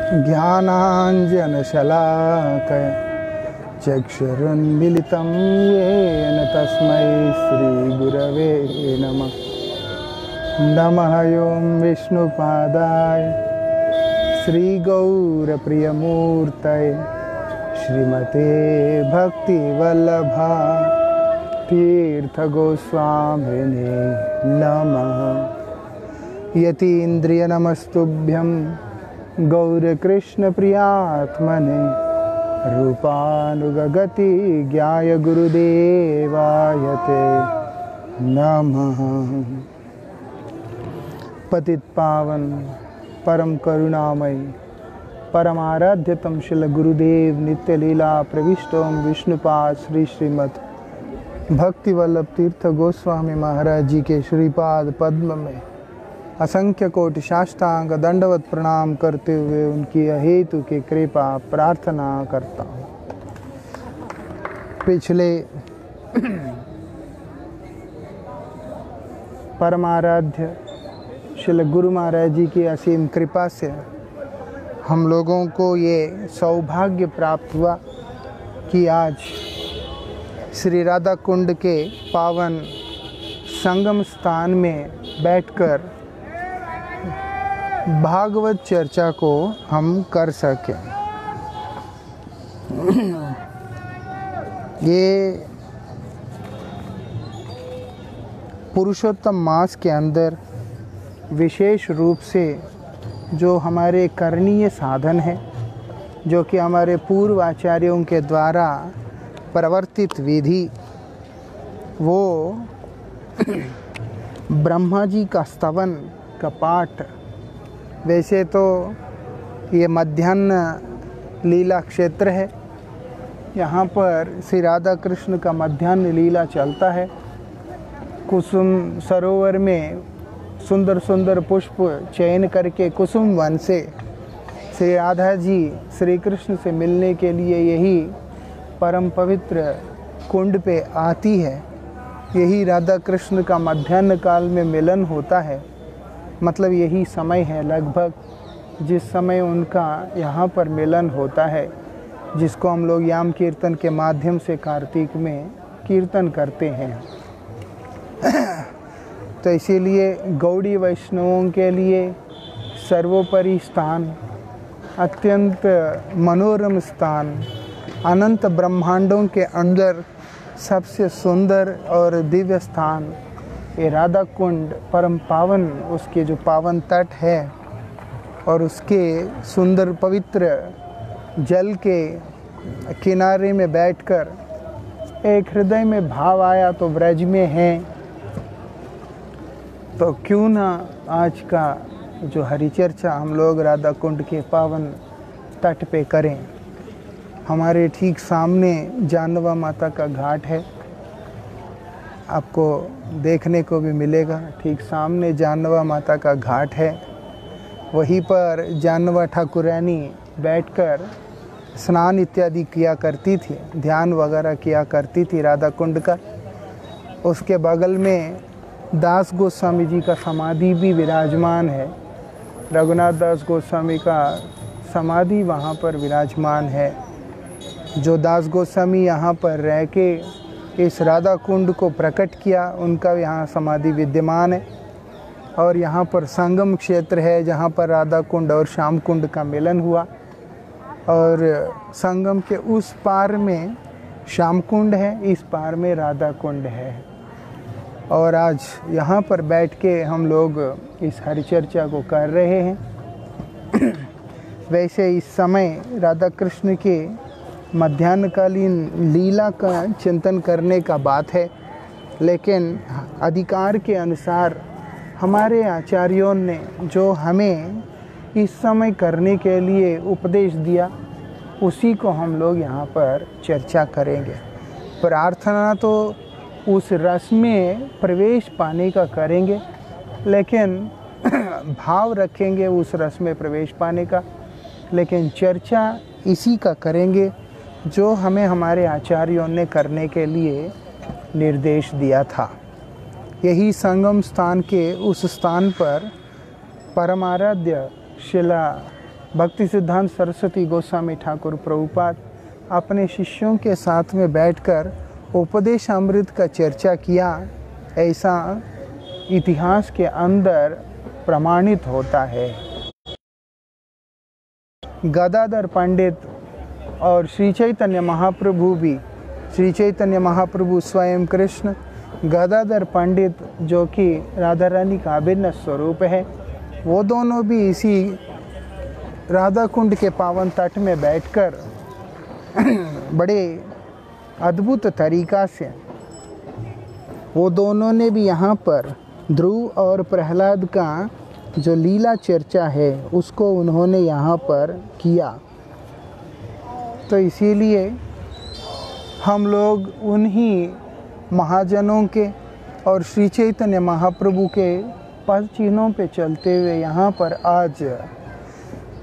ज्ञानाञ्जनशलाकया चक्षुरुन्मिलितं येन तस्मै श्रीगुरवे नमः। नमः ॐ विष्णुपादाय श्रीगौरप्रियमूर्तये श्रीमते भक्तिवल्लभा तीर्थगोस्वामिने नमः। यतीन्द्रियनमस्तुभ्यं गौरकृष्णप्रियात्मने रूपानुगगति ज्ञाय गुरुदेवाय ते नमः। पतित पावन परम करुणामय परमाराध्यतम शिल गुरुदेव नित्य लीला प्रविष्टोम विष्णुपाद श्री श्रीमद भक्ति वल्लभ तीर्थ गोस्वामी महाराज जी के श्रीपाद पद्म में असंख्य कोटि साष्टांग दंडवत प्रणाम करते हुए उनकी अहेतु की कृपा प्रार्थना करता हूँ। पिछले परमाराध्य श्री गुरु महाराज जी की असीम कृपा से हम लोगों को ये सौभाग्य प्राप्त हुआ कि आज श्री राधा कुंड के पावन संगम स्थान में बैठकर भागवत चर्चा को हम कर सकें। ये पुरुषोत्तम मास के अंदर विशेष रूप से जो हमारे करणीय साधन है, जो कि हमारे पूर्व आचार्यों के द्वारा प्रवर्तित विधि, वो ब्रह्मा जी का स्तवन का पाठ। वैसे तो ये मध्याह्न लीला क्षेत्र है, यहाँ पर श्री राधा कृष्ण का मध्याह्न लीला चलता है। कुसुम सरोवर में सुंदर सुंदर पुष्प चयन करके कुसुम वन से श्री राधा जी श्री कृष्ण से मिलने के लिए यही परम पवित्र कुंड पे आती है। यही राधा कृष्ण का मध्याह्न काल में मिलन होता है। मतलब यही समय है लगभग जिस समय उनका यहाँ पर मिलन होता है, जिसको हम लोग याम कीर्तन के माध्यम से कार्तिक में कीर्तन करते हैं। तो इसीलिए गौड़ी वैष्णवों के लिए सर्वोपरि स्थान, अत्यंत मनोरम स्थान, अनंत ब्रह्मांडों के अंदर सबसे सुंदर और दिव्य स्थान ये राधा कुंड परम पावन, उसके जो पावन तट है और उसके सुंदर पवित्र जल के किनारे में बैठकर एक हृदय में भाव आया तो ब्रज में है, तो क्यों ना आज का जो हरिचर्चा हम लोग राधा कुंड के पावन तट पे करें। हमारे ठीक सामने जानवा माता का घाट है, आपको देखने को भी मिलेगा। ठीक सामने जानवा माता का घाट है, वहीं पर जानवा ठाकुरानी बैठकर स्नान इत्यादि किया करती थी, ध्यान वगैरह किया करती थी राधा कुंड का। उसके बगल में दास गोस्वामी जी का समाधि भी विराजमान है। रघुनाथ दास गोस्वामी का समाधि वहाँ पर विराजमान है। जो दास गोस्वामी यहाँ पर रह के इस राधा कुंड को प्रकट किया, उनका यहाँ समाधि विद्यमान है। और यहाँ पर संगम क्षेत्र है जहाँ पर राधा कुंड और श्याम कुंड का मिलन हुआ, और संगम के उस पार में श्याम कुंड है, इस पार में राधा कुंड है। और आज यहाँ पर बैठ के हम लोग इस हरिचर्चा को कर रहे हैं। वैसे इस समय राधा कृष्ण के मध्याह्नकालीन लीला का चिंतन करने का बात है, लेकिन अधिकार के अनुसार हमारे आचार्यों ने जो हमें इस समय करने के लिए उपदेश दिया, उसी को हम लोग यहाँ पर चर्चा करेंगे। प्रार्थना तो उस रस में प्रवेश पाने का करेंगे, लेकिन भाव रखेंगे उस रस में प्रवेश पाने का, लेकिन चर्चा इसी का करेंगे जो हमें हमारे आचार्यों ने करने के लिए निर्देश दिया था। यही संगम स्थान के उस स्थान पर परमाराध्य शिला भक्ति सिद्धांत सरस्वती गोस्वामी ठाकुर प्रभुपाद अपने शिष्यों के साथ में बैठकर उपदेश अमृत का चर्चा किया, ऐसा इतिहास के अंदर प्रमाणित होता है। गदाधर पंडित और श्री चैतन्य महाप्रभु भी, श्री चैतन्य महाप्रभु स्वयं कृष्ण, गदाधर पंडित जो कि राधा रानी का अभिन्न स्वरूप है, वो दोनों भी इसी राधा कुंड के पावन तट में बैठकर बड़े अद्भुत तरीका से वो दोनों ने भी यहाँ पर ध्रुव और प्रहलाद का जो लीला चर्चा है उसको उन्होंने यहाँ पर किया। तो इसीलिए हम लोग उन्हीं महाजनों के और श्री चैतन्य महाप्रभु के पद चिन्हों पे चलते हुए यहाँ पर आज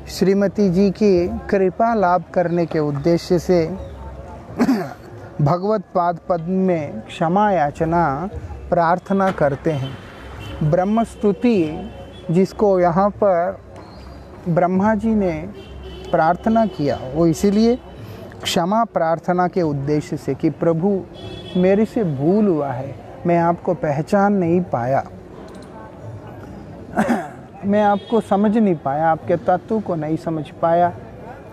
श्रीमती जी की कृपा लाभ करने के उद्देश्य से भगवत पाद पद्म में क्षमा याचना प्रार्थना करते हैं। ब्रह्म स्तुति जिसको यहाँ पर ब्रह्मा जी ने प्रार्थना किया, वो इसीलिए क्षमा प्रार्थना के उद्देश्य से कि प्रभु मेरे से भूल हुआ है, मैं आपको पहचान नहीं पाया, मैं आपको समझ नहीं पाया, आपके तत्व को नहीं समझ पाया,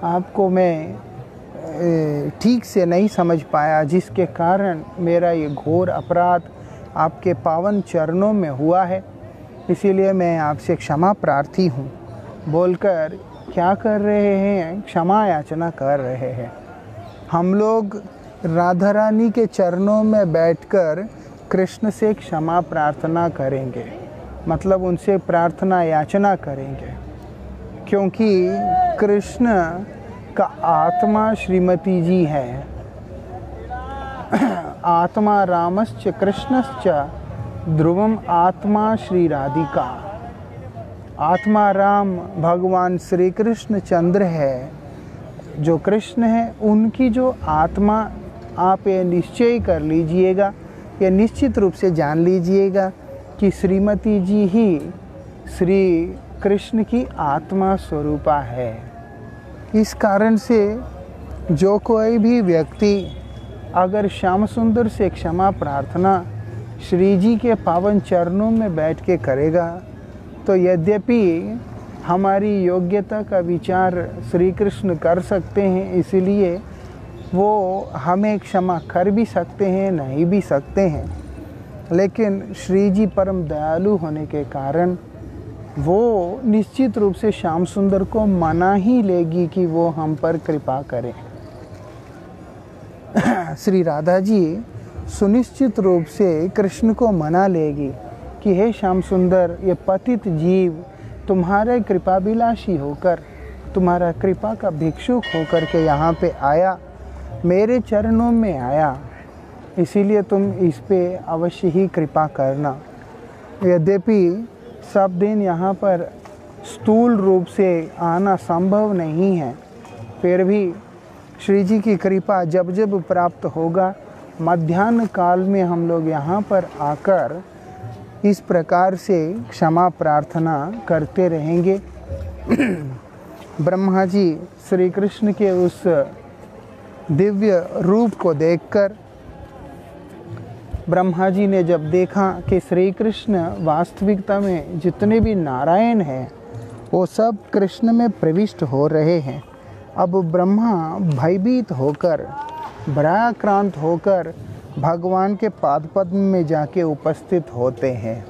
आपको मैं ठीक से नहीं समझ पाया, जिसके कारण मेरा ये घोर अपराध आपके पावन चरणों में हुआ है, इसीलिए मैं आपसे क्षमा प्रार्थी हूँ बोलकर क्या कर रहे हैं, क्षमा याचना कर रहे हैं। हम लोग राधा रानी के चरणों में बैठकर कृष्ण से क्षमा प्रार्थना करेंगे, मतलब उनसे प्रार्थना याचना करेंगे, क्योंकि कृष्ण का आत्मा श्रीमती जी है। आत्मा रामश्च कृष्णश्च ध्रुवम आत्मा श्री राधिका। आत्मा राम भगवान श्री कृष्ण चंद्र है, जो कृष्ण है उनकी जो आत्मा, आप ये निश्चय कर लीजिएगा, ये निश्चित रूप से जान लीजिएगा कि श्रीमती जी ही श्री कृष्ण की आत्मा स्वरूपा है। इस कारण से जो कोई भी व्यक्ति अगर श्याम सुंदर से क्षमा प्रार्थना श्री जी के पावन चरणों में बैठ के करेगा, तो यद्यपि हमारी योग्यता का विचार श्री कृष्ण कर सकते हैं, इसलिए वो हमें क्षमा कर भी सकते हैं, नहीं भी सकते हैं, लेकिन श्री जी परम दयालु होने के कारण वो निश्चित रूप से श्याम सुंदर को मना ही लेगी कि वो हम पर कृपा करें। श्री राधा जी सुनिश्चित रूप से कृष्ण को मना लेगी कि हे श्याम सुंदर, ये पतित जीव तुम्हारे कृपाभिलाषी होकर, तुम्हारा कृपा का भिक्षुक होकर के यहाँ पे आया, मेरे चरणों में आया, इसीलिए तुम इस पे अवश्य ही कृपा करना। यद्यपि सब दिन यहाँ पर स्थूल रूप से आना संभव नहीं है, फिर भी श्री जी की कृपा जब जब प्राप्त होगा, मध्याह्न काल में हम लोग यहाँ पर आकर इस प्रकार से क्षमा प्रार्थना करते रहेंगे। ब्रह्मा जी श्री कृष्ण के उस दिव्य रूप को देखकर, ब्रह्मा जी ने जब देखा कि श्री कृष्ण वास्तविकता में जितने भी नारायण हैं वो सब कृष्ण में प्रविष्ट हो रहे हैं, अब ब्रह्मा भयभीत होकर, भयाक्रांत होकर भगवान के पाद पद्म में जाके उपस्थित होते हैं,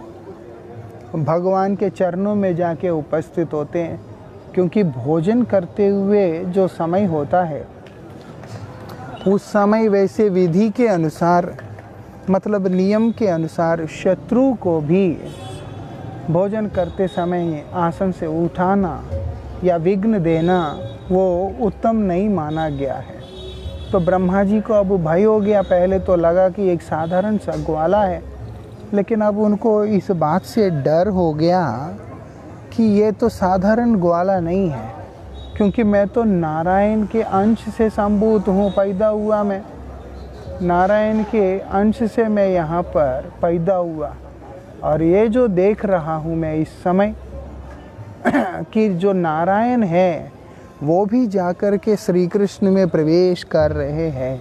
भगवान के चरणों में जाके उपस्थित होते हैं, क्योंकि भोजन करते हुए जो समय होता है उस समय वैसे विधि के अनुसार, मतलब नियम के अनुसार शत्रु को भी भोजन करते समय आसन से उठाना या विघ्न देना वो उत्तम नहीं माना गया है। तो ब्रह्मा जी को अब भय हो गया। पहले तो लगा कि एक साधारण सा ग्वाला है, लेकिन अब उनको इस बात से डर हो गया कि ये तो साधारण ग्वाला नहीं है, क्योंकि मैं तो नारायण के अंश से संभूत हूँ, पैदा हुआ मैं नारायण के अंश से मैं यहाँ पर पैदा हुआ, और ये जो देख रहा हूँ मैं इस समय, कि जो नारायण है वो भी जाकर के श्री कृष्ण में प्रवेश कर रहे हैं।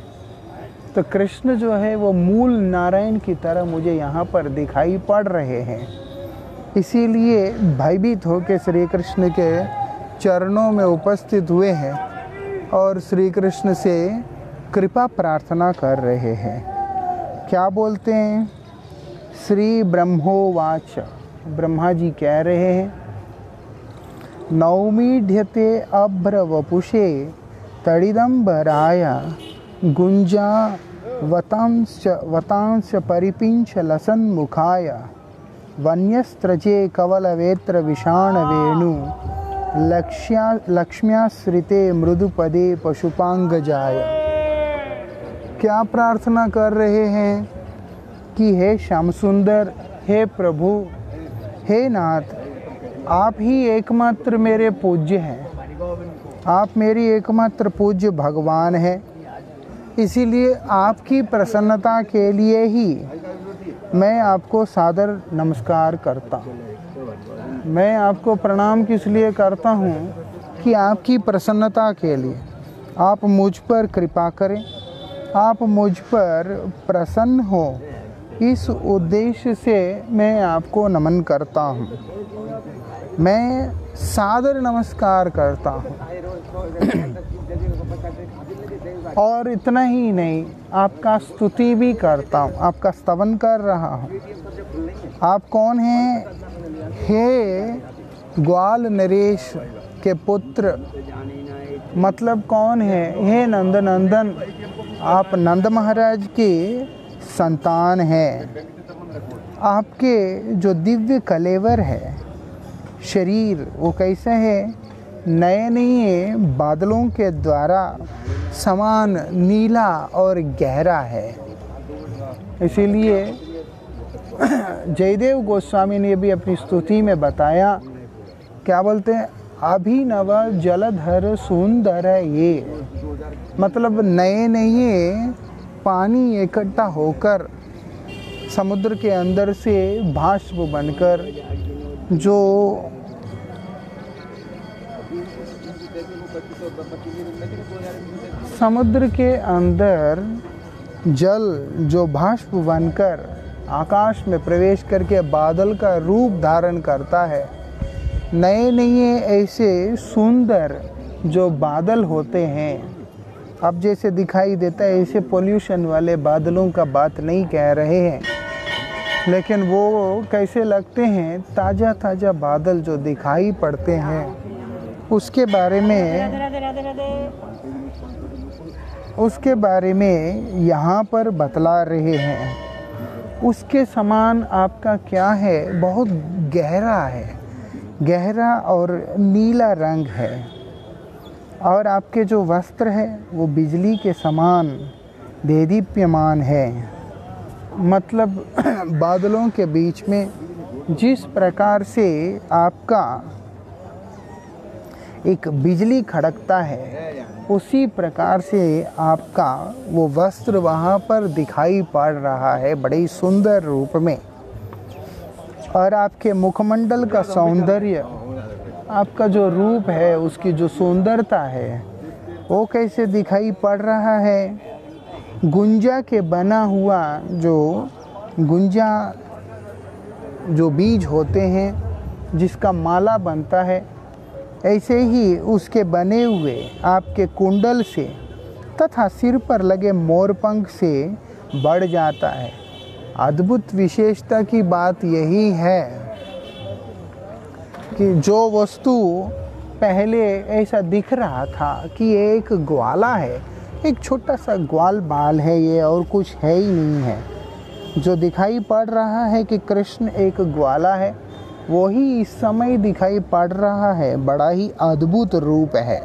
तो कृष्ण जो है वो मूल नारायण की तरह मुझे यहाँ पर दिखाई पड़ रहे हैं। इसीलिए भयभीत होकर श्री कृष्ण के चरणों में उपस्थित हुए हैं और श्री कृष्ण से कृपा प्रार्थना कर रहे हैं। क्या बोलते हैं? श्री ब्रह्मोवाच, ब्रह्मा जी कह रहे हैं, नौमीढ्यते अभ्र वपुषे तड़िदंबराय गुंजा वतांश परिपिंच लसन मुखाय वन्यस्त्रजे कवलवेत्र विषाण वेणु लक्ष्म्याश्रिते मृदुपदे पशुपांगजाय। क्या प्रार्थना कर रहे हैं कि हे श्याम सुंदर, हे प्रभु, हे नाथ, आप ही एकमात्र मेरे पूज्य हैं, आप मेरी एकमात्र पूज्य भगवान हैं। इसीलिए आपकी प्रसन्नता के लिए ही मैं आपको सादर नमस्कार करता हूँ। मैं आपको प्रणाम किस लिए करता हूँ कि आपकी प्रसन्नता के लिए आप मुझ पर कृपा करें, आप मुझ पर प्रसन्न हो, इस उद्देश्य से मैं आपको नमन करता हूँ, मैं सादर नमस्कार करता हूँ। और इतना ही नहीं, आपका स्तुति भी करता हूँ, आपका स्तवन कर रहा हूँ। आप कौन हैं? हे ग्वाल नरेश के पुत्र, मतलब कौन है? हे नंद नंदन, आप नंद महाराज के संतान हैं। आपके जो दिव्य कलेवर है शरीर, वो कैसा है? नए नए बादलों के द्वारा समान नीला और गहरा है। इसीलिए जयदेव गोस्वामी ने भी अपनी स्तुति में बताया, क्या बोलते हैं? अभिनव जलधर सुंदर ये, मतलब नए नए पानी इकट्ठा होकर समुद्र के अंदर से भाष्प बनकर जो समुद्र के अंदर जल जो भाष्प बनकर आकाश में प्रवेश करके बादल का रूप धारण करता है, नए नए ऐसे सुंदर जो बादल होते हैं, अब जैसे दिखाई देता है ऐसे पोल्यूशन वाले बादलों का बात नहीं कह रहे हैं, लेकिन वो कैसे लगते हैं? ताज़ा ताज़ा बादल जो दिखाई पड़ते हैं, उसके बारे में यहाँ पर बतला रहे हैं। उसके समान आपका क्या है? बहुत गहरा है, गहरा और नीला रंग है। और आपके जो वस्त्र है वो बिजली के समान देदीप्यमान है। मतलब बादलों के बीच में जिस प्रकार से आपका एक बिजली खड़कता है, उसी प्रकार से आपका वो वस्त्र वहाँ पर दिखाई पड़ रहा है बड़े सुंदर रूप में। और आपके मुखमंडल का सौंदर्य, आपका जो रूप है, उसकी जो सुंदरता है, वो कैसे दिखाई पड़ रहा है? गुंजा के बना हुआ गुंजा जो बीज होते हैं जिसका माला बनता है, ऐसे ही उसके बने हुए आपके कुंडल से तथा सिर पर लगे मोरपंख से बढ़ जाता है। अद्भुत विशेषता की बात यही है कि जो वस्तु पहले ऐसा दिख रहा था कि एक ग्वाला है, एक छोटा सा ग्वाल बाल है ये, और कुछ है ही नहीं है। जो दिखाई पड़ रहा है कि कृष्ण एक ग्वाला है, वही इस समय दिखाई पड़ रहा है। बड़ा ही अद्भुत रूप है।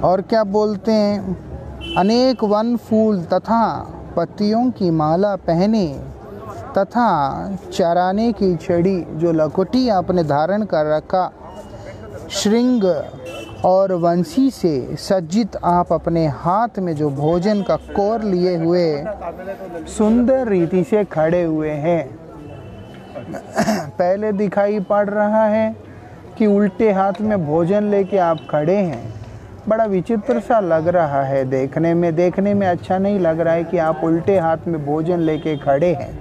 और क्या बोलते हैं? अनेक वन फूल तथा पत्तियों की माला पहने तथा चराने की छड़ी जो लकोटी आपने धारण कर रखा, श्रृंग और वंशी से सज्जित आप अपने हाथ में जो भोजन का कोर लिए हुए सुंदर रीति से खड़े हुए हैं। पहले दिखाई पड़ रहा है कि उल्टे हाथ में भोजन लेके आप खड़े हैं। बड़ा विचित्र सा लग रहा है देखने में अच्छा नहीं लग रहा है कि आप उल्टे हाथ में भोजन लेके खड़े हैं,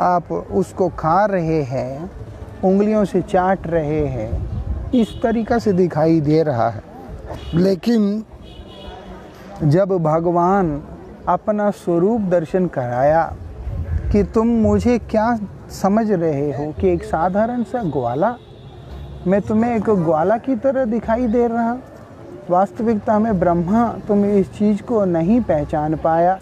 आप उसको खा रहे हैं, उंगलियों से चाट रहे हैं, इस तरीक़ा से दिखाई दे रहा है। लेकिन जब भगवान अपना स्वरूप दर्शन कराया कि तुम मुझे क्या समझ रहे हो कि एक साधारण सा ग्वाला, मैं तुम्हें एक ग्वाला की तरह दिखाई दे रहा, वास्तविकता में ब्रह्मा तुम इस चीज़ को नहीं पहचान पाया,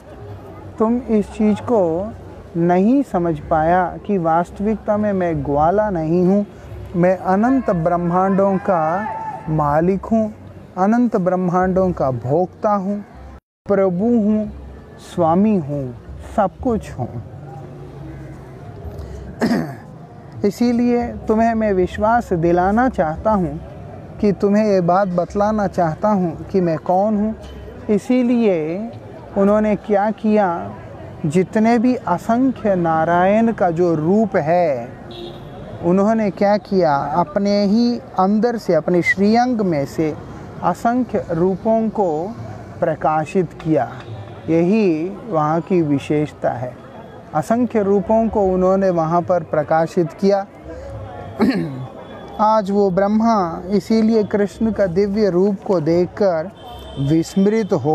तुम इस चीज़ को नहीं समझ पाया कि वास्तविकता में मैं ग्वाला नहीं हूँ, मैं अनंत ब्रह्मांडों का मालिक हूँ, अनंत ब्रह्मांडों का भोक्ता हूँ, प्रभु हूँ, स्वामी हूँ, सब कुछ हूँ। इसीलिए तुम्हें मैं विश्वास दिलाना चाहता हूँ कि तुम्हें ये बात बतलाना चाहता हूँ कि मैं कौन हूँ। इसीलिए उन्होंने क्या किया, जितने भी असंख्य नारायण का जो रूप है, उन्होंने क्या किया, अपने ही अंदर से, अपने श्रीअंग में से असंख्य रूपों को प्रकाशित किया। यही वहाँ की विशेषता है, असंख्य रूपों को उन्होंने वहाँ पर प्रकाशित किया। आज वो ब्रह्मा इसीलिए कृष्ण का दिव्य रूप को देखकर विस्मृत हो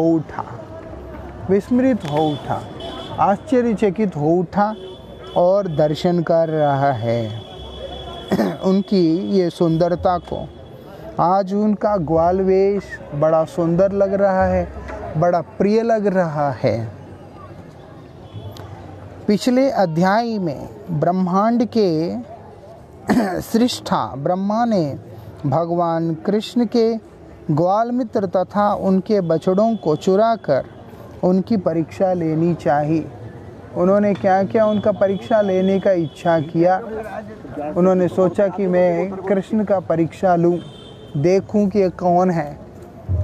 उठा, आश्चर्यचकित हो उठा और दर्शन कर रहा है उनकी ये सुंदरता को। आज उनका ग्वाल वेश बड़ा सुंदर लग रहा है, बड़ा प्रिय लग रहा है। पिछले अध्याय में ब्रह्मांड के सृष्टा ब्रह्मा ने भगवान कृष्ण के ग्वाल मित्र तथा उनके बछड़ों को चुराकर उनकी परीक्षा लेनी चाहिए। उन्होंने क्या किया, उनका परीक्षा लेने का इच्छा किया। उन्होंने सोचा कि मैं कृष्ण का परीक्षा लूं, देखूं कि ये कौन है।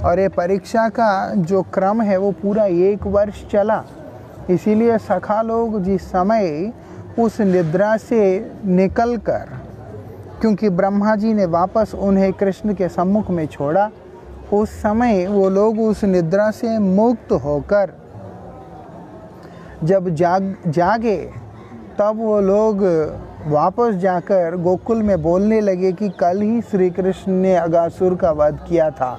और ये परीक्षा का जो क्रम है वो पूरा 1 वर्ष चला। इसीलिए सखा लोग जिस समय उस निद्रा से निकलकर, क्योंकि ब्रह्मा जी ने वापस उन्हें कृष्ण के सम्मुख में छोड़ा, उस समय वो लोग उस निद्रा से मुक्त होकर जब जागे, तब वो लोग वापस जाकर गोकुल में बोलने लगे कि कल ही श्री कृष्ण ने अगासुर का वध किया था।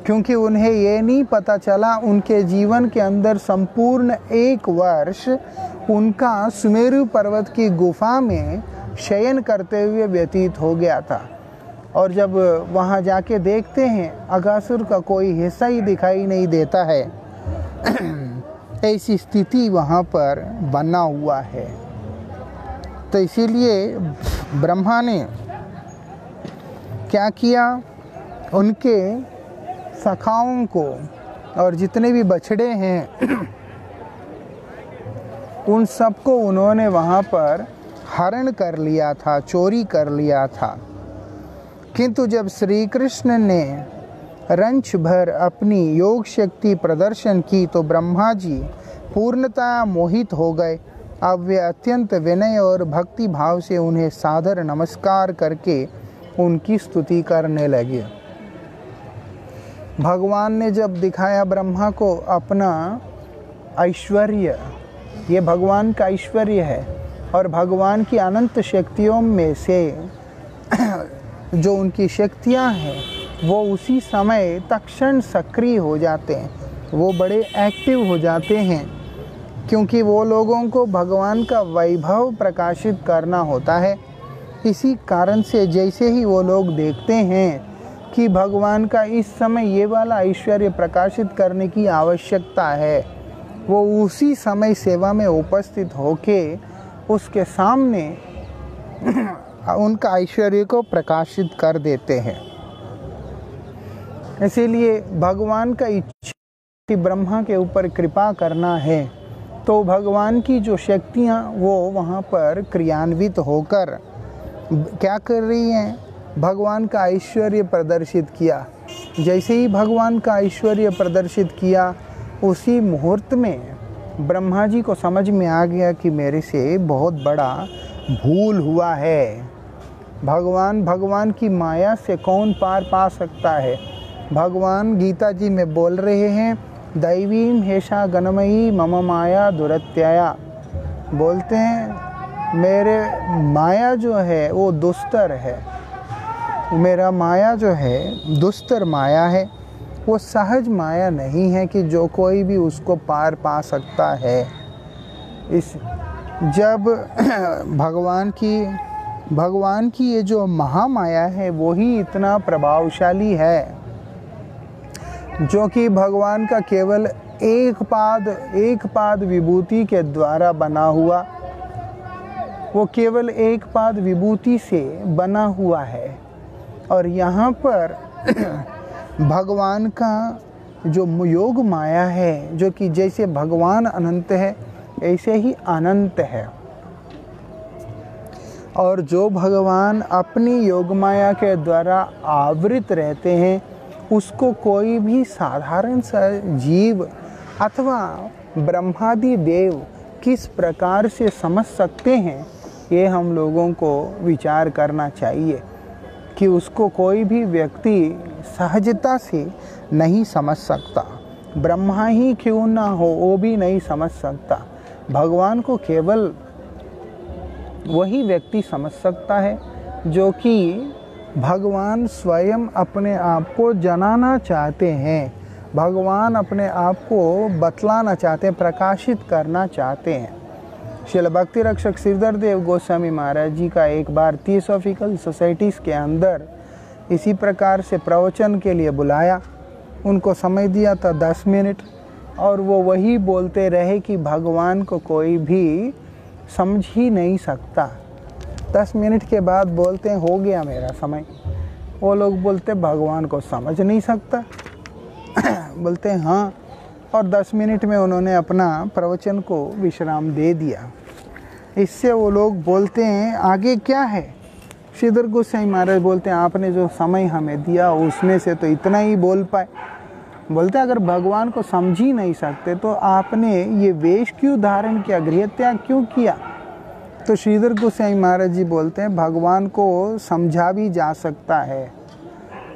क्योंकि उन्हें ये नहीं पता चला, उनके जीवन के अंदर संपूर्ण 1 वर्ष उनका सुमेरु पर्वत की गुफा में शयन करते हुए व्यतीत हो गया था। और जब वहाँ जाके देखते हैं, अगासुर का कोई हिस्सा ही दिखाई नहीं देता है। ऐसी स्थिति वहाँ पर बना हुआ है। तो इसीलिए ब्रह्मा ने क्या किया, उनके सखाओं को और जितने भी बछड़े हैं उन सबको उन्होंने वहाँ पर हरण कर लिया था, चोरी कर लिया था। किंतु जब श्री कृष्ण ने रंच भर अपनी योग शक्ति प्रदर्शन की तो ब्रह्मा जी पूर्णतः मोहित हो गए। अब वे अत्यंत विनय और भक्ति भाव से उन्हें सादर नमस्कार करके उनकी स्तुति करने लगे। भगवान ने जब दिखाया ब्रह्मा को अपना ऐश्वर्य, ये भगवान का ऐश्वर्य है और भगवान की अनंत शक्तियों में से जो उनकी शक्तियाँ हैं वो उसी समय तत्क्षण सक्रिय हो जाते हैं, वो बड़े एक्टिव हो जाते हैं। क्योंकि वो लोगों को भगवान का वैभव प्रकाशित करना होता है। इसी कारण से जैसे ही वो लोग देखते हैं कि भगवान का इस समय ये वाला ऐश्वर्य प्रकाशित करने की आवश्यकता है, वो उसी समय सेवा में उपस्थित होके उसके सामने उनका ऐश्वर्य को प्रकाशित कर देते हैं। इसीलिए भगवान का इच्छा कि ब्रह्मा के ऊपर कृपा करना है, तो भगवान की जो शक्तियाँ वो वहाँ पर क्रियान्वित होकर क्या कर रही हैं, भगवान का ऐश्वर्य प्रदर्शित किया। जैसे ही भगवान का ऐश्वर्य प्रदर्शित किया, उसी मुहूर्त में ब्रह्मा जी को समझ में आ गया कि मेरे से बहुत बड़ा भूल हुआ है। भगवान की माया से कौन पार पा सकता है। भगवान गीता जी में बोल रहे हैं, दैवीम हेषा गणमयी मम माया दुरत्याया। बोलते हैं मेरे माया जो है वो दुस्तर है, मेरा माया जो है दुस्तर माया है, वो सहज माया नहीं है कि जो कोई भी उसको पार पा सकता है। इस जब भगवान की ये जो महामाया है वो ही इतना प्रभावशाली है, जो कि भगवान का केवल एक पाद विभूति के द्वारा बना हुआ, वो केवल एक पाद विभूति से बना हुआ है। और यहाँ पर भगवान का जो योग माया है, जो कि जैसे भगवान अनंत है ऐसे ही अनंत है, और जो भगवान अपनी योग माया के द्वारा आवृत रहते हैं उसको कोई भी साधारण सा जीव अथवा ब्रह्मादि देव किस प्रकार से समझ सकते हैं, ये हम लोगों को विचार करना चाहिए कि उसको कोई भी व्यक्ति सहजता से नहीं समझ सकता। ब्रह्मा ही क्यों ना हो वो भी नहीं समझ सकता। भगवान को केवल वही व्यक्ति समझ सकता है जो कि भगवान स्वयं अपने आप को जनाना चाहते हैं, भगवान अपने आप को बतलाना चाहते हैं, प्रकाशित करना चाहते हैं। श्रील भक्ति रक्षक श्रीधर देव गोस्वामी महाराज जी का एक बार थियोसॉफिकल सोसाइटीज़ के अंदर इसी प्रकार से प्रवचन के लिए बुलाया। उनको समय दिया था 10 मिनट, और वो वही बोलते रहे कि भगवान को कोई भी समझ ही नहीं सकता। 10 मिनट के बाद बोलते हैं हो गया मेरा समय। वो लोग बोलते भगवान को समझ नहीं सकता बोलते हैं हाँ, और 10 मिनट में उन्होंने अपना प्रवचन को विश्राम दे दिया। इससे वो लोग बोलते हैं आगे क्या है। श्रीधर गोस्वामी महाराज बोलते हैं आपने जो समय हमें दिया उसमें से तो इतना ही बोल पाए। बोलते अगर भगवान को समझ ही नहीं सकते तो आपने ये वेश क्यों धारण किया, गृह त्याग क्यों किया। तो श्रीधर गोस्वामी महाराज जी बोलते हैं भगवान को समझा भी जा सकता है।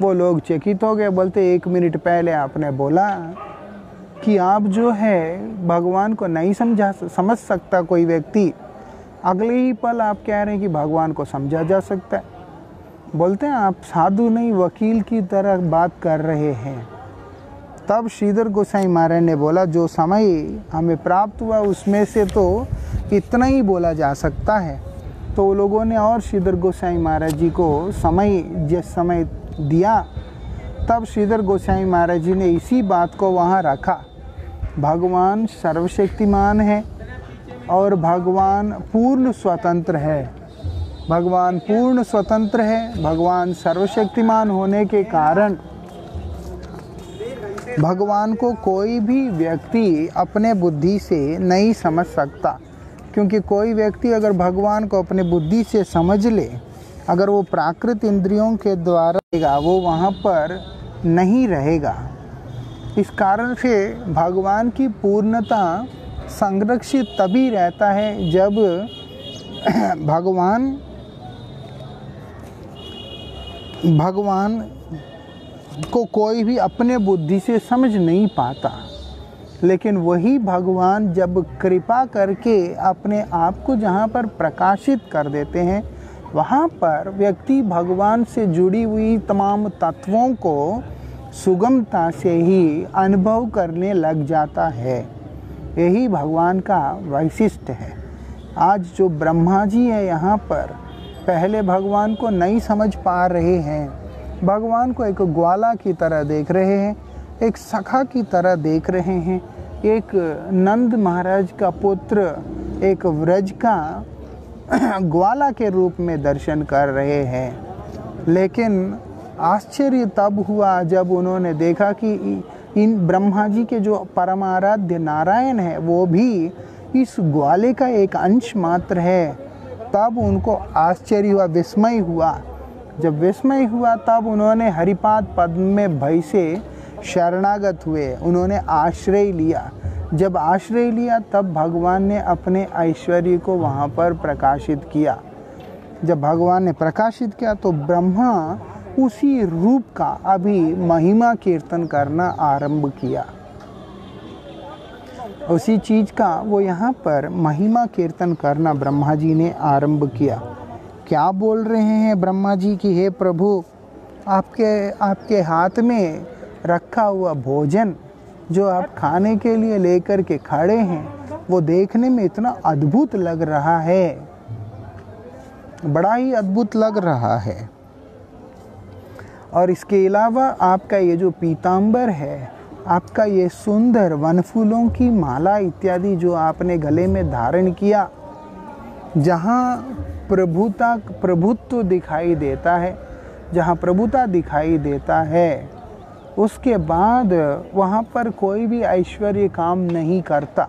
वो लोग चकित हो गए, बोलते 1 मिनट पहले आपने बोला कि आप जो है भगवान को नहीं समझ सकता कोई व्यक्ति, अगले ही पल आप कह रहे हैं कि भगवान को समझा जा सकता है। बोलते हैं आप साधु नहीं वकील की तरह बात कर रहे हैं। तब श्रीधर गोसाई महाराज ने बोला जो समय हमें प्राप्त हुआ उसमें से तो इतना ही बोला जा सकता है। तो वो लोगों ने और श्रीधर गोसाई महाराज जी को जिस समय दिया, तब श्रीधर गोसाई महाराज जी ने इसी बात को वहाँ रखा। भगवान सर्वशक्तिमान है और भगवान पूर्ण स्वतंत्र है। भगवान पूर्ण स्वतंत्र है। भगवान सर्वशक्तिमान होने के कारण भगवान को कोई भी व्यक्ति अपने बुद्धि से नहीं समझ सकता, क्योंकि कोई व्यक्ति अगर भगवान को अपने बुद्धि से समझ ले, अगर वो प्राकृत इंद्रियों के द्वारा रहेगा, वो वहाँ पर नहीं रहेगा। इस कारण से भगवान की पूर्णता संरक्षित तभी रहता है जब भगवान को कोई भी अपने बुद्धि से समझ नहीं पाता। लेकिन वही भगवान जब कृपा करके अपने आप को जहाँ पर प्रकाशित कर देते हैं, वहाँ पर व्यक्ति भगवान से जुड़ी हुई तमाम तत्वों को सुगमता से ही अनुभव करने लग जाता है। यही भगवान का वैशिष्ट्य है। आज जो ब्रह्मा जी है यहाँ पर, पहले भगवान को नहीं समझ पा रहे हैं। भगवान को एक ग्वाला की तरह देख रहे हैं, एक सखा की तरह देख रहे हैं, एक नंद महाराज का पुत्र, एक व्रज का ग्वाला के रूप में दर्शन कर रहे हैं। लेकिन आश्चर्य तब हुआ जब उन्होंने देखा कि इन ब्रह्मा जी के जो परमाराध्य नारायण है वो भी इस ग्वाले का एक अंश मात्र है। तब उनको आश्चर्य हुआ, विस्मय हुआ। जब विस्मय हुआ तब उन्होंने हरिपाद पद्म में भय से शरणागत हुए, उन्होंने आश्रय लिया। जब आश्रय लिया तब भगवान ने अपने ऐश्वर्य को वहाँ पर प्रकाशित किया। जब भगवान ने प्रकाशित किया तो ब्रह्मा उसी रूप का अभी महिमा कीर्तन करना आरंभ किया। उसी चीज का वो यहाँ पर महिमा कीर्तन करना ब्रह्मा जी ने आरंभ किया। क्या बोल रहे हैं ब्रह्मा जी कि हे प्रभु, आपके हाथ में रखा हुआ भोजन जो आप खाने के लिए लेकर के खड़े हैं वो देखने में इतना अद्भुत लग रहा है, बड़ा ही अद्भुत लग रहा है। और इसके अलावा आपका ये जो पीतांबर है, आपका ये सुंदर वनफूलों की माला इत्यादि जो आपने गले में धारण किया, जहाँ प्रभुत्व दिखाई देता है, जहाँ प्रभुता दिखाई देता है, उसके बाद वहाँ पर कोई भी ऐश्वर्य काम नहीं करता।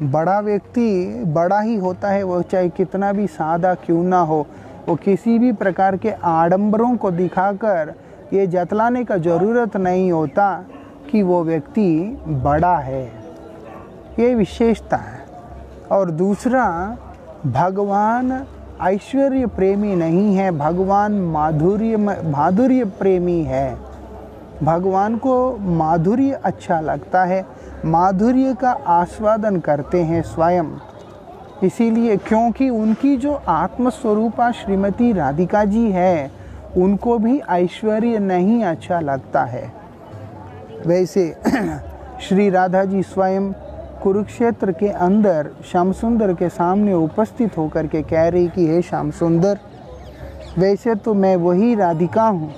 बड़ा व्यक्ति बड़ा ही होता है, वो चाहे कितना भी सादा क्यों ना हो, वो किसी भी प्रकार के आडंबरों को दिखाकर ये जतलाने का ज़रूरत नहीं होता कि वो व्यक्ति बड़ा है। ये विशेषता है। और दूसरा, भगवान ऐश्वर्य प्रेमी नहीं है, भगवान माधुर्य प्रेमी है। भगवान को माधुर्य अच्छा लगता है, माधुर्य का आस्वादन करते हैं स्वयं। इसीलिए क्योंकि उनकी जो आत्मस्वरूपा श्रीमती राधिका जी है, उनको भी ऐश्वर्य नहीं अच्छा लगता है। वैसे श्री राधा जी स्वयं कुरुक्षेत्र के अंदर श्याम सुंदर के सामने उपस्थित होकर के कह रही कि हे श्याम सुंदर, वैसे तो मैं वही राधिका हूँ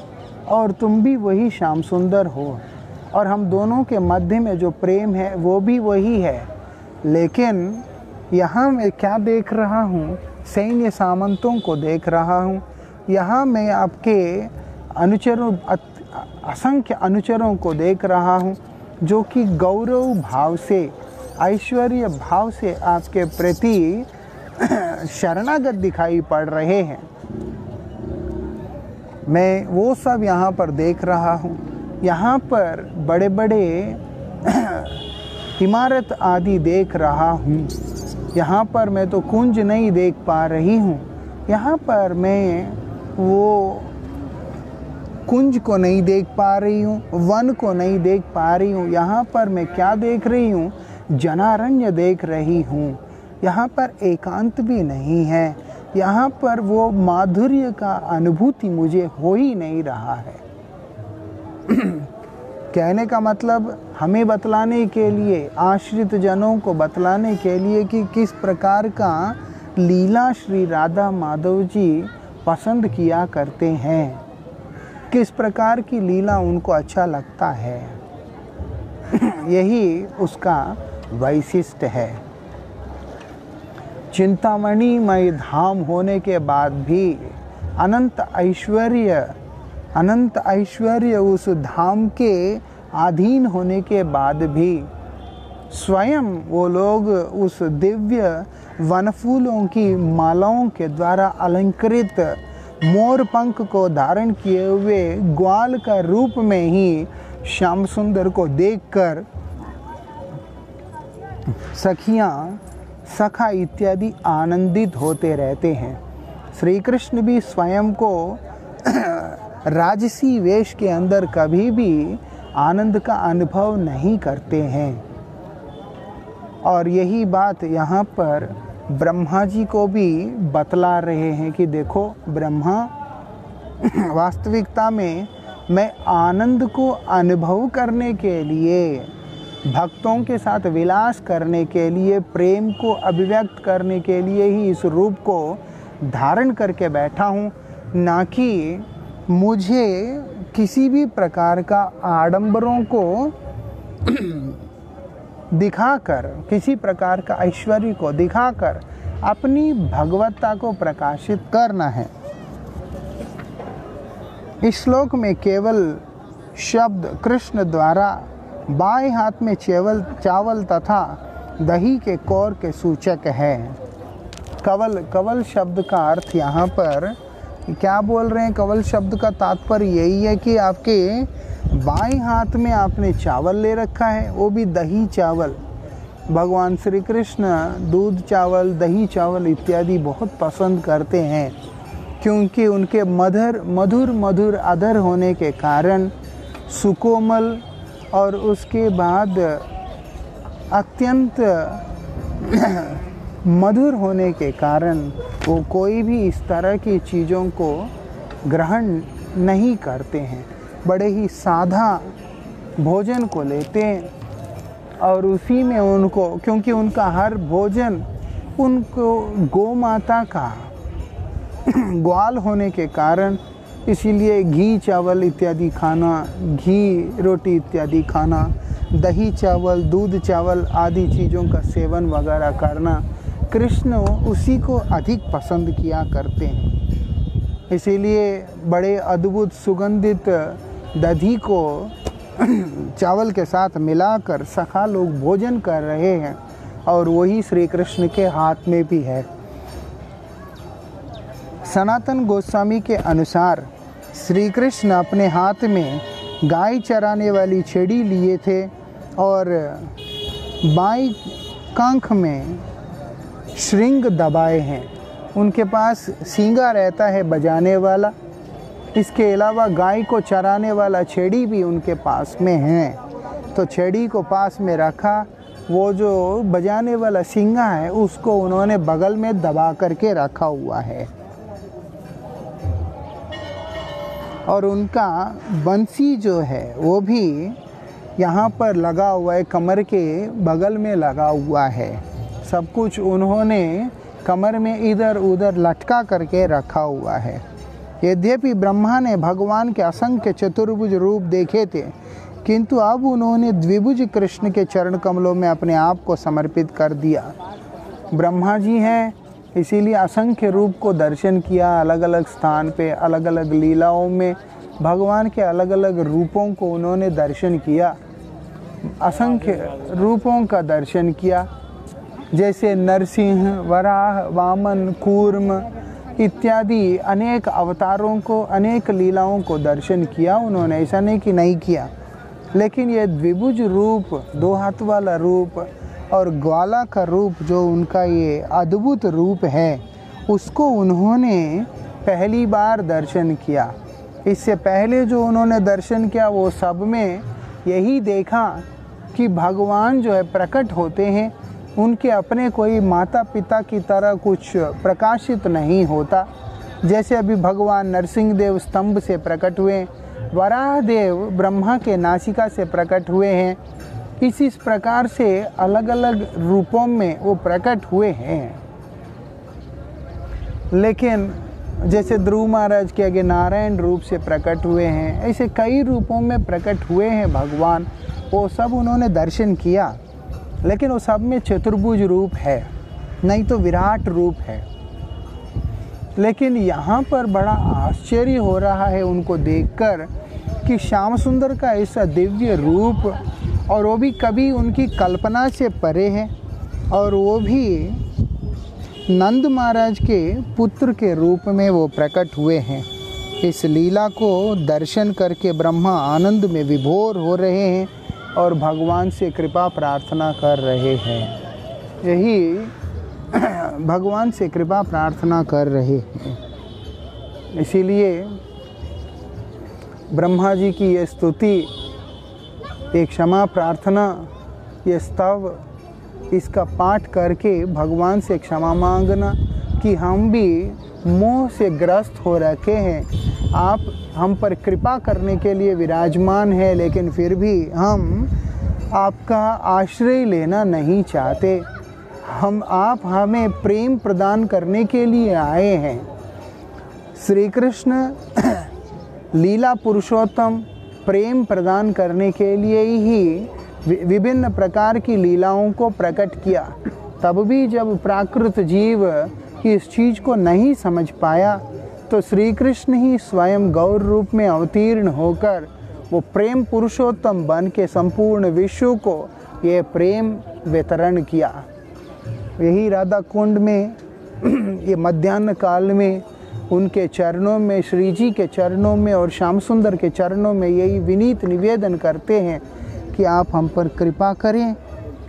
और तुम भी वही श्याम सुंदर हो, और हम दोनों के मध्य में जो प्रेम है वो भी वही है। लेकिन यहाँ मैं क्या देख रहा हूँ, सैन्य सामंतों को देख रहा हूँ। यहाँ मैं आपके अनुचरों, असंख्य अनुचरों को देख रहा हूँ जो कि गौरव भाव से, ऐश्वर्य भाव से आपके प्रति शरणागत दिखाई पड़ रहे हैं। मैं वो सब यहाँ पर देख रहा हूँ। यहाँ पर बड़े बड़े इमारत आदि देख रहा हूँ। यहाँ पर मैं तो कुंज नहीं देख पा रही हूँ। यहाँ पर मैं वो कुंज को नहीं देख पा रही हूँ, वन को नहीं देख पा रही हूँ। यहाँ पर मैं क्या देख रही हूँ, जनारण्य देख रही हूँ। यहाँ पर एकांत भी नहीं है। यहाँ पर वो माधुर्य का अनुभूति मुझे हो ही नहीं रहा है। कहने का मतलब हमें बतलाने के लिए, आश्रित जनों को बतलाने के लिए कि किस प्रकार का लीला श्री राधा माधव जी पसंद किया करते हैं, किस प्रकार की लीला उनको अच्छा लगता है। यही उसका वैशिष्ट्य है। चिंतामणिमय धाम होने के बाद भी अनंत ऐश्वर्य उस धाम के अधीन होने के बाद भी स्वयं वो लोग उस दिव्य वनफूलों की मालाओं के द्वारा अलंकृत मोर पंख को धारण किए हुए ग्वाल का रूप में ही श्याम सुंदर को देखकर सखियां, सखा इत्यादि आनंदित होते रहते हैं। श्री कृष्ण भी स्वयं को राजसी वेश के अंदर कभी भी आनंद का अनुभव नहीं करते हैं। और यही बात यहाँ पर ब्रह्मा जी को भी बतला रहे हैं कि देखो ब्रह्मा, वास्तविकता में मैं आनंद को अनुभव करने के लिए, भक्तों के साथ विलास करने के लिए, प्रेम को अभिव्यक्त करने के लिए ही इस रूप को धारण करके बैठा हूँ, ना कि मुझे किसी भी प्रकार का आडंबरों को दिखाकर, किसी प्रकार का ऐश्वर्य को दिखाकर अपनी भगवत्ता को प्रकाशित करना है। इस श्लोक में केवल शब्द कृष्ण द्वारा बाएं हाथ में चावल तथा दही के कौर के सूचक है। कवल शब्द का अर्थ यहाँ पर क्या बोल रहे हैं? कवल शब्द का तात्पर्य यही है कि आपके बाएं हाथ में आपने चावल ले रखा है, वो भी दही चावल। भगवान श्री कृष्ण दूध चावल दही चावल इत्यादि बहुत पसंद करते हैं, क्योंकि उनके मधुर अधर होने के कारण, सुकोमल और उसके बाद अत्यंत मधुर होने के कारण वो कोई भी इस तरह की चीज़ों को ग्रहण नहीं करते हैं। बड़े ही सादा भोजन को लेते हैं और उसी में उनको, क्योंकि उनका हर भोजन उनको गौ माता का ग्वाल होने के कारण, इसीलिए घी चावल इत्यादि खाना, घी रोटी इत्यादि खाना, दही चावल दूध चावल आदि चीज़ों का सेवन वगैरह करना, कृष्ण उसी को अधिक पसंद किया करते हैं। इसीलिए बड़े अद्भुत सुगंधित दही को चावल के साथ मिलाकर सखा लोग भोजन कर रहे हैं और वही श्री कृष्ण के हाथ में भी है। सनातन गोस्वामी के अनुसार श्री कृष्ण अपने हाथ में गाय चराने वाली छड़ी लिए थे और बाईं कांख में श्रृंग दबाए हैं। उनके पास सींगा रहता है बजाने वाला, इसके अलावा गाय को चराने वाला छेड़ी भी उनके पास में है। तो छेड़ी को पास में रखा, वो जो बजाने वाला सींगा है उसको उन्होंने बगल में दबा करके रखा हुआ है और उनका बंसी जो है वो भी यहाँ पर लगा हुआ है, कमर के बगल में लगा हुआ है। सब कुछ उन्होंने कमर में इधर उधर लटका करके रखा हुआ है। यद्यपि ब्रह्मा ने भगवान के असंख्य चतुर्भुज रूप देखे थे, किंतु अब उन्होंने द्विभुज कृष्ण के चरण कमलों में अपने आप को समर्पित कर दिया। ब्रह्मा जी हैं, इसीलिए असंख्य रूप को दर्शन किया, अलग अलग स्थान पे अलग अलग लीलाओं में भगवान के अलग अलग रूपों को उन्होंने दर्शन किया, असंख्य रूपों का दर्शन किया, जैसे नरसिंह, वराह, वामन, कूर्म इत्यादि अनेक अवतारों को, अनेक लीलाओं को दर्शन किया उन्होंने, ऐसा नहीं कि नहीं किया। लेकिन ये द्विभुज रूप, दो हाथ वाला रूप और ग्वाला का रूप, जो उनका ये अद्भुत रूप है, उसको उन्होंने पहली बार दर्शन किया। इससे पहले जो उन्होंने दर्शन किया वो सब में यही देखा कि भगवान जो है प्रकट होते हैं, उनके अपने कोई माता पिता की तरह कुछ प्रकाशित नहीं होता। जैसे अभी भगवान नरसिंह देव स्तंभ से प्रकट हुए, वराह देव ब्रह्मा के नासिका से प्रकट हुए हैं, इसी प्रकार से अलग अलग रूपों में वो प्रकट हुए हैं। लेकिन जैसे ध्रुव महाराज के आगे नारायण रूप से प्रकट हुए हैं, ऐसे कई रूपों में प्रकट हुए हैं भगवान, वो सब उन्होंने दर्शन किया। लेकिन वो सब में चतुर्भुज रूप है, नहीं तो विराट रूप है। लेकिन यहाँ पर बड़ा आश्चर्य हो रहा है उनको देखकर कि श्याम सुंदर का ऐसा दिव्य रूप, और वो भी कभी उनकी कल्पना से परे है, और वो भी नंद महाराज के पुत्र के रूप में वो प्रकट हुए हैं। इस लीला को दर्शन करके ब्रह्मा आनंद में विभोर हो रहे हैं और भगवान से कृपा प्रार्थना कर रहे हैं। यही भगवान से कृपा प्रार्थना कर रहे हैं। इसीलिए ब्रह्मा जी की ये स्तुति, ये क्षमा प्रार्थना, ये स्तव, इसका पाठ करके भगवान से क्षमा मांगना कि हम भी मोह से ग्रस्त हो रखे हैं, आप हम पर कृपा करने के लिए विराजमान है, लेकिन फिर भी हम आपका आश्रय लेना नहीं चाहते। आप हमें प्रेम प्रदान करने के लिए आए हैं। श्री कृष्ण लीला पुरुषोत्तम प्रेम प्रदान करने के लिए ही विभिन्न प्रकार की लीलाओं को प्रकट किया। तब भी जब प्राकृत जीव इस चीज़ को नहीं समझ पाया, तो श्री कृष्ण ही स्वयं गौर रूप में अवतीर्ण होकर वो प्रेम पुरुषोत्तम बन के संपूर्ण विश्व को ये प्रेम वितरण किया। यही राधा कुंड में ये मध्याह्न काल में उनके चरणों में, श्री जी के चरणों में और श्याम सुंदर के चरणों में यही विनीत निवेदन करते हैं कि आप हम पर कृपा करें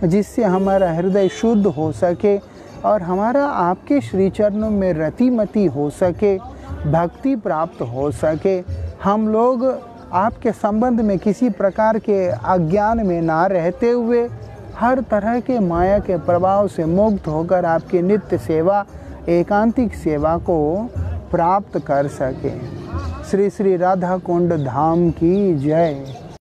जिससे हमारा हृदय शुद्ध हो सके और हमारा आपके श्री चरणों में रतिमति हो सके, भक्ति प्राप्त हो सके। हम लोग आपके संबंध में किसी प्रकार के अज्ञान में ना रहते हुए हर तरह के माया के प्रभाव से मुक्त होकर आपकी नित्य सेवा, एकांतिक सेवा को प्राप्त कर सके। श्री श्री राधा कुंड धाम की जय।